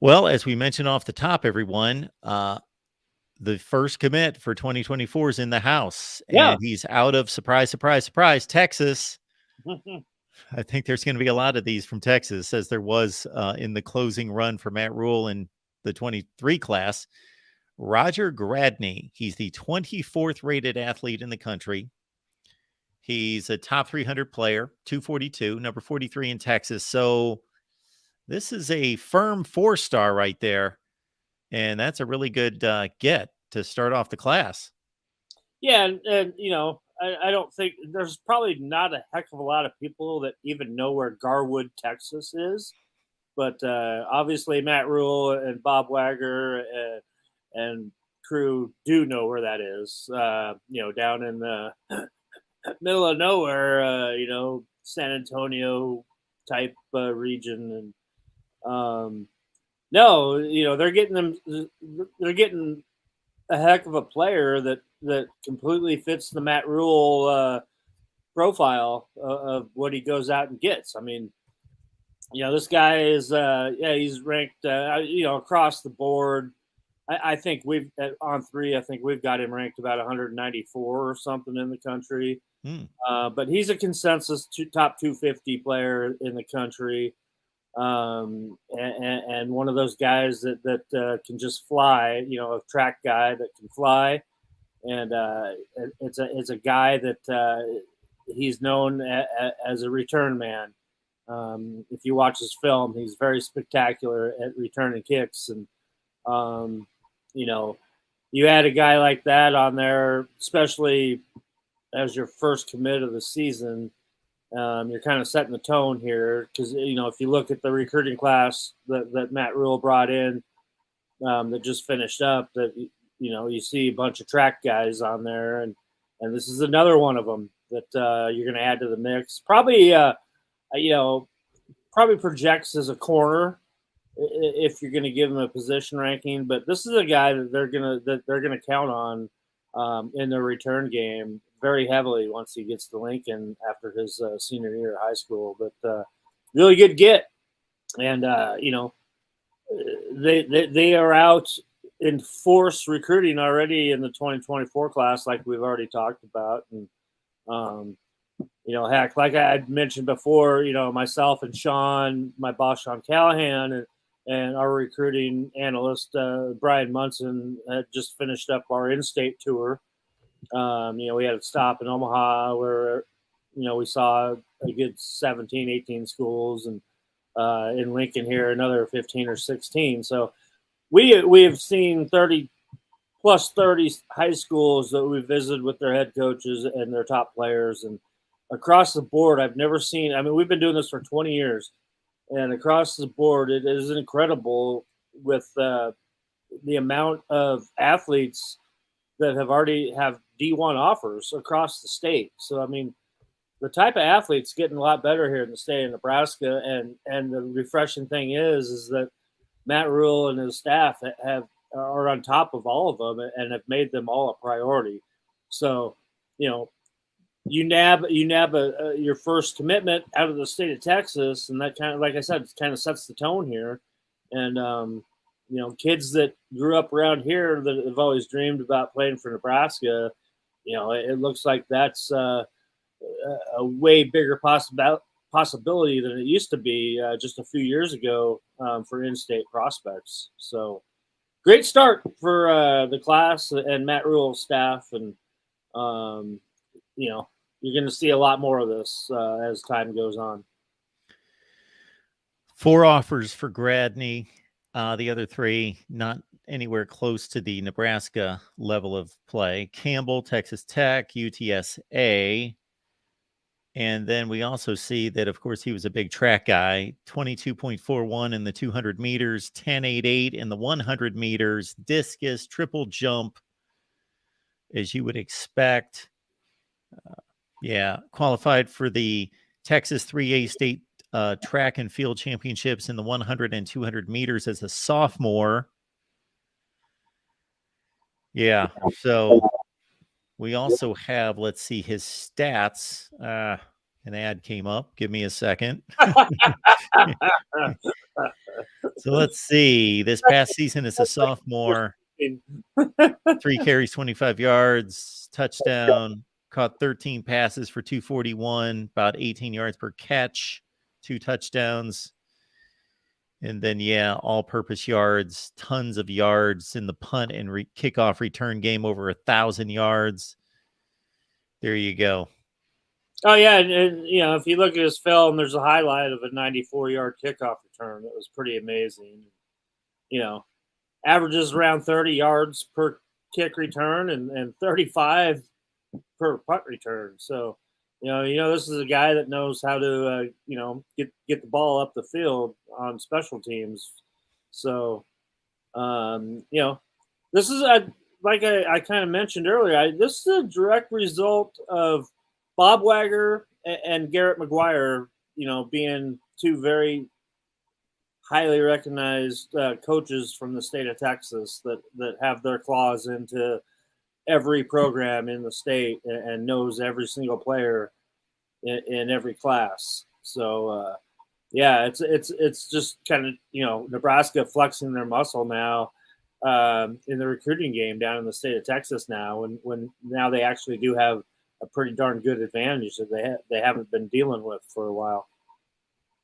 Well, as we mentioned off the top, everyone, the first commit for 2024 is in the house, Yeah. and he's out of surprise, surprise, surprise, Texas. I think there's going to be a lot of these from Texas, as there was in the closing run for Matt Rhule in the 23 class. Roger Grandney, he's the 24th rated athlete in the country. He's a top 300 player, 242, number 43 in Texas. So this is a firm 4-star right there. And that's a really good get to start off the class. Yeah, and I don't think there's probably not a heck of a lot of people that even know where Garwood, Texas is. But obviously, Matt Rhule and Bob Wagger and crew do know where that is. Down in the middle of nowhere, San Antonio type region, and no, they're getting a heck of a player that completely fits the Matt Rhule profile of what he goes out and gets. I mean, this guy is he's ranked across the board. I think we've on 3. I think we've got him ranked about 194 or something in the country. But he's a consensus top 250 player in the country, and one of those guys that can just fly. A track guy that can fly, and it's a guy that he's known as a return man. If you watch his film, he's very spectacular at returning kicks, and you add a guy like that on there, especially as your first commit of the season. You're kind of setting the tone here because if you look at the recruiting class that Matt Rhule brought in, that just finished up, that you see a bunch of track guys on there, and this is another one of them that you're going to add to the mix. Probably projects as a corner if you're going to give him a position ranking, but this is a guy that they're gonna count on in their return game very heavily once he gets to Lincoln after his senior year of high school. But really good get, and they are out in force recruiting already in the 2024 class, like we've already talked about, and heck, like I had mentioned before, myself and Sean, my boss Sean Callahan, and our recruiting analyst Brian Munson had just finished up our in-state tour. We had a stop in Omaha where we saw a good 17, 18 schools, and in Lincoln here another 15 or 16. So we have seen 30 high schools that we visited with their head coaches and their top players, and across the board, I've never seen. I mean, we've been doing this for 20 years, and across the board, it is incredible with the amount of athletes that have already have D1 offers across the state. So, I mean, the type of athletes getting a lot better here in the state of Nebraska, and the refreshing thing is that Matt Rhule and his staff are on top of all of them and have made them all a priority. So, you nab your first commitment out of the state of Texas, and that kind of, like I said, kind of sets the tone here. And kids that grew up around here that have always dreamed about playing for Nebraska, it looks like that's a way bigger possibility than it used to be just a few years ago for in-state prospects. So great start for the class and Matt Rhule's staff, and you're going to see a lot more of this as time goes on. 4 offers for Grandney. The other 3 not anywhere close to the Nebraska level of play. Campbell, Texas Tech, UTSA. And then we also see that, of course, he was a big track guy. 22.41 in the 200 meters, 10.88 in the 100 meters, discus, triple jump, as you would expect. Qualified for the Texas 3A state track and field championships in the 100 and 200 meters as a sophomore. Yeah, so we also have, let's see, his stats. An ad came up. Give me a second. So let's see. This past season as a sophomore, 3 carries, 25 yards, touchdown, caught 13 passes for 241, about 18 yards per catch, 2 touchdowns. And then, all-purpose yards, tons of yards in the punt and kickoff return game, over 1,000 yards. There you go. Oh, yeah, and if you look at his film, there's a highlight of a 94-yard kickoff return. That was pretty amazing. Averages around 30 yards per kick return and 35 per punt return. So, this is a guy that knows how to, get the ball up the field on special teams. So, this is like I kind of mentioned earlier. This is a direct result of Bob Wagger and Garrett McGuire, being two very highly recognized coaches from the state of Texas that have their claws into every program in the state and knows every single player in every class. So, it's just kind of, Nebraska flexing their muscle now in the recruiting game down in the state of Texas now, when now they actually do have a pretty darn good advantage that they haven't been dealing with for a while.